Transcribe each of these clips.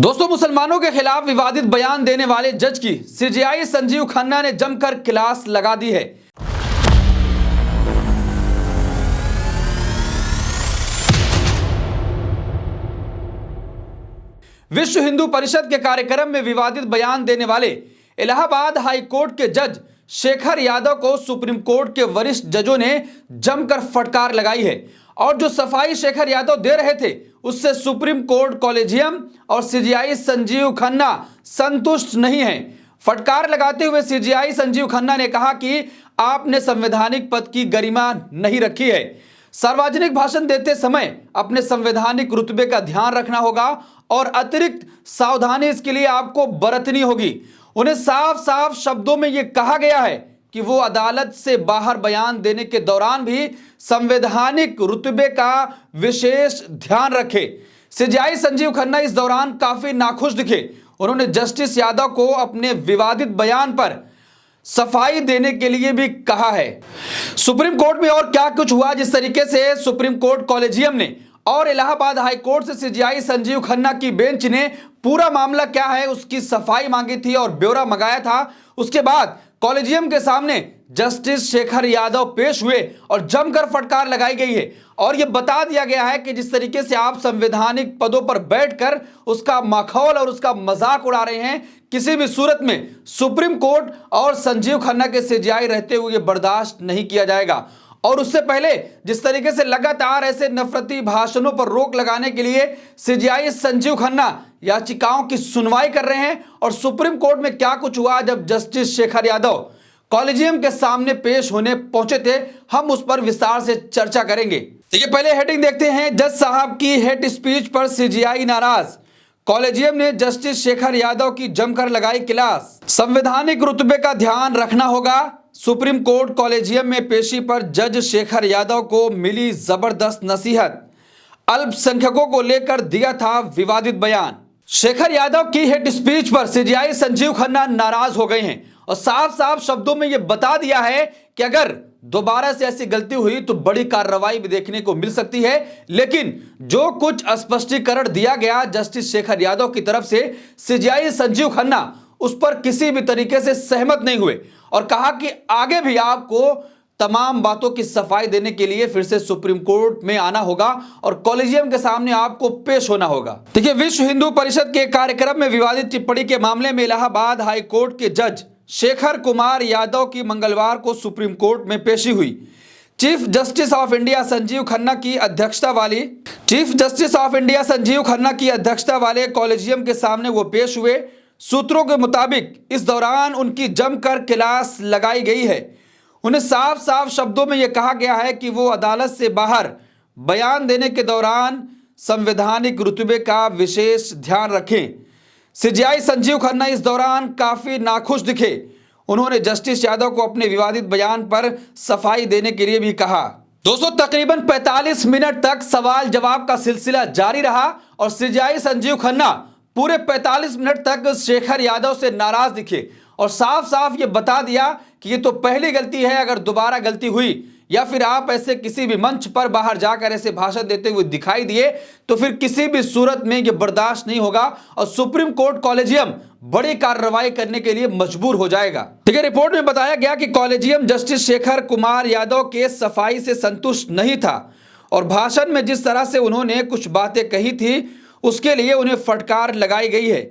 दोस्तों, मुसलमानों के खिलाफ विवादित बयान देने वाले जज की सीजेआई संजीव खन्ना ने जमकर क्लास लगा दी है। विश्व हिंदू परिषद के कार्यक्रम में विवादित बयान देने वाले इलाहाबाद हाई कोर्ट के जज शेखर यादव को सुप्रीम कोर्ट के वरिष्ठ जजों ने जमकर फटकार लगाई है और जो सफाई शेखर यादव दे रहे थे उससे सुप्रीम कोर्ट कॉलेजियम और सीजेआई संजीव खन्ना संतुष्ट नहीं है। फटकार लगाते हुए सीजेआई संजीव खन्ना ने कहा कि आपने संवैधानिक पद की गरिमा नहीं रखी है। सार्वजनिक भाषण देते समय अपने संवैधानिक रुतबे का ध्यान रखना होगा और अतिरिक्त सावधानी इसके लिए आपको बरतनी होगी। उन्हें साफ साफ शब्दों में यह कहा गया है कि वो अदालत से बाहर बयान देने के दौरान भी संवैधानिक रुतबे का विशेष ध्यान रखे। सीजेआई संजीव खन्ना इस दौरान काफी नाखुश दिखे। उन्होंने जस्टिस यादव को अपने विवादित बयान पर सफाई देने के लिए भी कहा है। सुप्रीम कोर्ट में और क्या कुछ हुआ, जिस तरीके से सुप्रीम कोर्ट कॉलेजियम ने और इलाहाबाद हाई कोर्ट से सीजेआई संजीव खन्ना की बेंच ने पूरा मामला क्या है उसकी सफाई मांगी थी और ब्यौरा मंगाया था। उसके बाद कॉलेजियम के सामने जस्टिस शेखर यादव पेश हुए और जमकर फटकार लगाई गई है और यह बता दिया गया है कि जिस तरीके से आप संवैधानिक पदों पर बैठकर उसका मखौल और उसका मजाक उड़ा रहे हैं, किसी भी सूरत में सुप्रीम कोर्ट और संजीव खन्ना के सीजेआई रहते हुए बर्दाश्त नहीं किया जाएगा। और उससे पहले जिस तरीके से लगातार ऐसे नफरती भाषणों पर रोक लगाने के लिए सीजेआई संजीव खन्ना याचिकाओं की सुनवाई कर रहे हैं और सुप्रीम कोर्ट में क्या कुछ हुआ जब जस्टिस शेखर यादव कॉलेजियम के सामने पेश होने पहुंचे थे, हम उस पर विस्तार से चर्चा करेंगे। देखिए, पहले हेडिंग देखते हैं। जज साहब की हेट स्पीच पर सीजेआई नाराज, कॉलेजियम ने जस्टिस शेखर यादव की जमकर लगाई क्लास। संवैधानिक रुतबे का ध्यान रखना होगा। सुप्रीम कोर्ट कॉलेजियम में पेशी पर जज शेखर यादव को मिली जबरदस्त नसीहत। अल्पसंख्यकों को लेकर दिया था विवादित बयान। शेखर यादव की हेट स्पीच पर सीजेआई संजीव खन्ना नाराज हो गए हैं और साफ साफ शब्दों में यह बता दिया है कि अगर दोबारा से ऐसी गलती हुई तो बड़ी कार्रवाई भी देखने को मिल सकती है। लेकिन जो कुछ स्पष्टीकरण दिया गया जस्टिस शेखर यादव की तरफ से, सीजेआई संजीव खन्ना उस पर किसी भी तरीके से सहमत नहीं हुए और कहा कि आगे भी आपको तमाम बातों की सफाई देने के लिए फिर से सुप्रीम कोर्ट में आना होगा और कॉलेजियम के सामने आपको पेश होना होगा। देखिए, विश्व हिंदू परिषद के कार्यक्रम में विवादित टिप्पणी के मामले में इलाहाबाद हाई कोर्ट के जज शेखर कुमार यादव की मंगलवार को सुप्रीम कोर्ट में पेशी हुई। Chief justice of India Sanjeev Khanna की अध्यक्षता वाले कॉलेजियम के सामने वो पेश हुए। सूत्रों के मुताबिक इस दौरान उनकी जमकर क्लास लगाई गई है। उन्हें साफ साफ शब्दों में यह कहा गया है कि वो अदालत से बाहर बयान देने के दौरान संवैधानिक रुतबे का विशेष ध्यान रखें। सीजेआई संजीव खन्ना इस दौरान काफी नाखुश दिखे। उन्होंने जस्टिस यादव को अपने विवादित बयान पर सफाई देने के लिए भी कहा। दोस्तों, तकरीबन 45 मिनट तक सवाल जवाब का सिलसिला जारी रहा और सीजेआई संजीव खन्ना पूरे 45 मिनट तक शेखर यादव से नाराज दिखे और साफ साफ ये बता दिया कि ये तो पहली गलती है, अगर दोबारा गलती हुई या फिर आप ऐसे किसी भी मंच पर बाहर जाकर ऐसे भाषण देते हुए दिखाई दिए तो फिर किसी भी सूरत में ये बर्दाश्त नहीं होगा और सुप्रीम कोर्ट कॉलेजियम बड़ी कार्रवाई करने के लिए मजबूर हो जाएगा। ठीक है, रिपोर्ट में बताया गया कि कॉलेजियम जस्टिस शेखर कुमार यादव के सफाई से संतुष्ट नहीं था और भाषण में जिस तरह से उन्होंने कुछ बातें कही थी उसके लिए उन्हें फटकार लगाई गई है।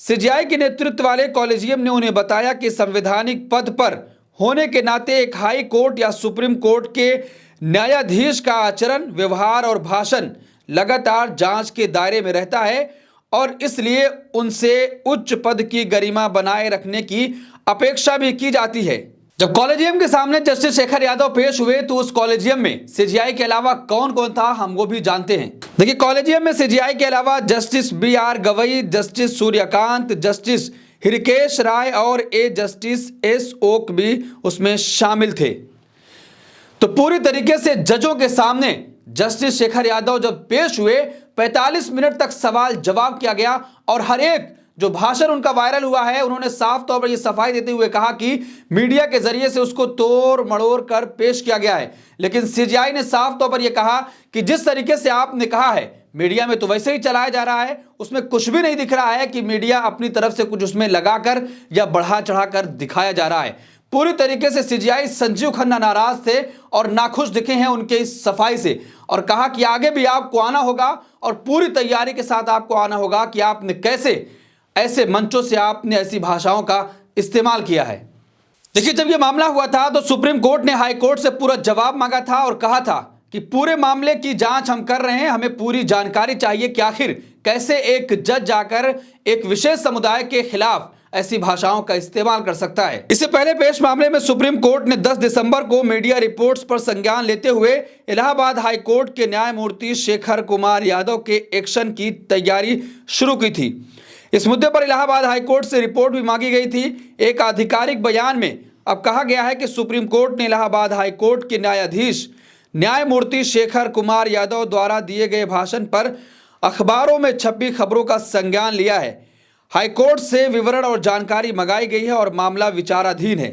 सीजेआई के नेतृत्व वाले कॉलेजियम ने उन्हें बताया कि संवैधानिक पद पर होने के नाते एक हाई कोर्ट या सुप्रीम कोर्ट के न्यायाधीश का आचरण, व्यवहार और भाषण लगातार जांच के दायरे में रहता है और इसलिए उनसे उच्च पद की गरिमा बनाए रखने की अपेक्षा भी की जाती है। जब कॉलेजियम के सामने जस्टिस शेखर यादव पेश हुए तो उस कॉलेजियम में सीजेआई के अलावा कौन कौन था हम वो भी जानते हैं। देखिए, कॉलेजियम में सीजेआई के अलावा justice BR Gavai, justice Suryakant, justice Hrishikesh Roy और जस्टिस S ओक भी उसमें शामिल थे। तो पूरी तरीके से जजों के सामने जस्टिस शेखर यादव जब पेश हुए 45 मिनट तक सवाल जवाब किया गया और हर एक जो भाषण उनका वायरल हुआ है, उन्होंने साफ तौर पर यह सफाई देते हुए कहा कि मीडिया के जरिए से उसको तोड़ मड़ोड़ कर पेश किया गया है। लेकिन सीजेआई ने साफ तौर पर यह कहा कि जिस तरीके से आपने कहा है मीडिया में तो वैसे ही चलाया जा रहा है, उसमें कुछ भी नहीं दिख रहा है कि मीडिया अपनी तरफ से कुछ उसमें लगाकर या बढ़ा चढ़ाकर दिखाया जा रहा है। पूरी तरीके से सीजेआई संजीव खन्ना नाराज थे और नाखुश दिखे हैं उनके इस सफाई से, और कहा कि आगे भी आपको आना होगा और पूरी तैयारी के साथ आपको आना होगा कि आपने कैसे ऐसे मंचों से आपने ऐसी भाषाओं का इस्तेमाल किया है। देखिए, जब यह मामला हुआ था तो सुप्रीम कोर्ट ने हाई कोर्ट से पूरा जवाब मांगा था और कहा था कि पूरे मामले की जांच हम कर रहे हैं, हमें पूरी जानकारी चाहिए कि आखिर कैसे एक जज जाकर एक विशेष समुदाय के खिलाफ ऐसी भाषाओं का इस्तेमाल कर सकता है। इससे पहले पेश मामले में सुप्रीम कोर्ट ने 10 दिसंबर को मीडिया रिपोर्ट्स पर संज्ञान लेते हुए इलाहाबाद हाई कोर्ट के न्यायमूर्ति शेखर कुमार यादव के एक्शन की तैयारी शुरू की थी। इस मुद्दे पर इलाहाबाद हाई कोर्ट से रिपोर्ट भी मांगी गई थी। एक आधिकारिक बयान में अब कहा गया है कि सुप्रीम कोर्ट ने इलाहाबाद हाई कोर्ट के न्यायाधीश न्यायमूर्ति शेखर कुमार यादव द्वारा दिए गए भाषण पर अखबारों में छपी खबरों का संज्ञान लिया है। हाईकोर्ट से विवरण और जानकारी मंगाई गई है और मामला विचाराधीन है।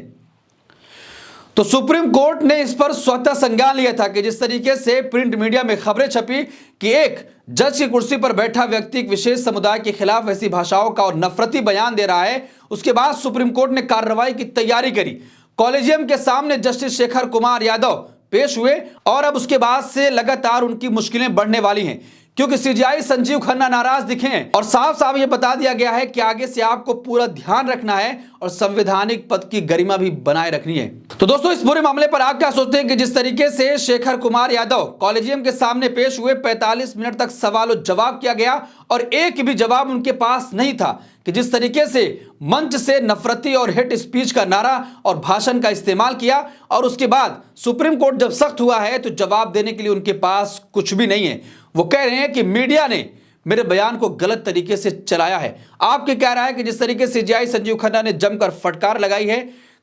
तो सुप्रीम कोर्ट ने इस पर स्वतः संज्ञान लिया था कि जिस तरीके से प्रिंट मीडिया में खबरें छपी कि एक जज की कुर्सी पर बैठा व्यक्ति एक विशेष समुदाय के खिलाफ ऐसी भाषाओं का और नफरती बयान दे रहा है, उसके बाद सुप्रीम कोर्ट ने कार्रवाई की तैयारी करी। कॉलेजियम के सामने जस्टिस शेखर कुमार यादव पेश हुए और अब उसके बाद से लगातार उनकी मुश्किलें बढ़ने वाली हैं, क्योंकि सीजेआई संजीव खन्ना नाराज दिखे हैं और साफ साफ ये बता दिया गया है कि आगे से आपको पूरा ध्यान रखना है और संवैधानिक पद की गरिमा भी बनाए रखनी है। तो दोस्तों, इस पूरे मामले पर आप क्या सोचते हैं कि जिस तरीके से शेखर कुमार यादव कॉलेजियम के सामने पेश हुए, 45 मिनट तक सवाल और जवाब किया गया और एक भी जवाब उनके पास नहीं था, कि जिस तरीके से मंच से नफरती और हेट स्पीच का नारा और भाषण का इस्तेमाल किया और उसके बाद सुप्रीम कोर्ट जब सख्त हुआ है तो जवाब देने के लिए उनके पास कुछ भी नहीं है। वो कह रहे हैं कि मीडिया ने मेरे बयान को गलत तरीके से चलाया है। आपके क्या राय है कि जिस तरीके से सीजेआई संजीव खन्ना ने जमकर फटकार लगाई है?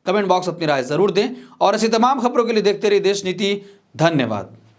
कमेंट बॉक्स अपनी राय जरूर दें और ऐसी तमाम खबरों के लिए देखते रहिए देश नीति। धन्यवाद।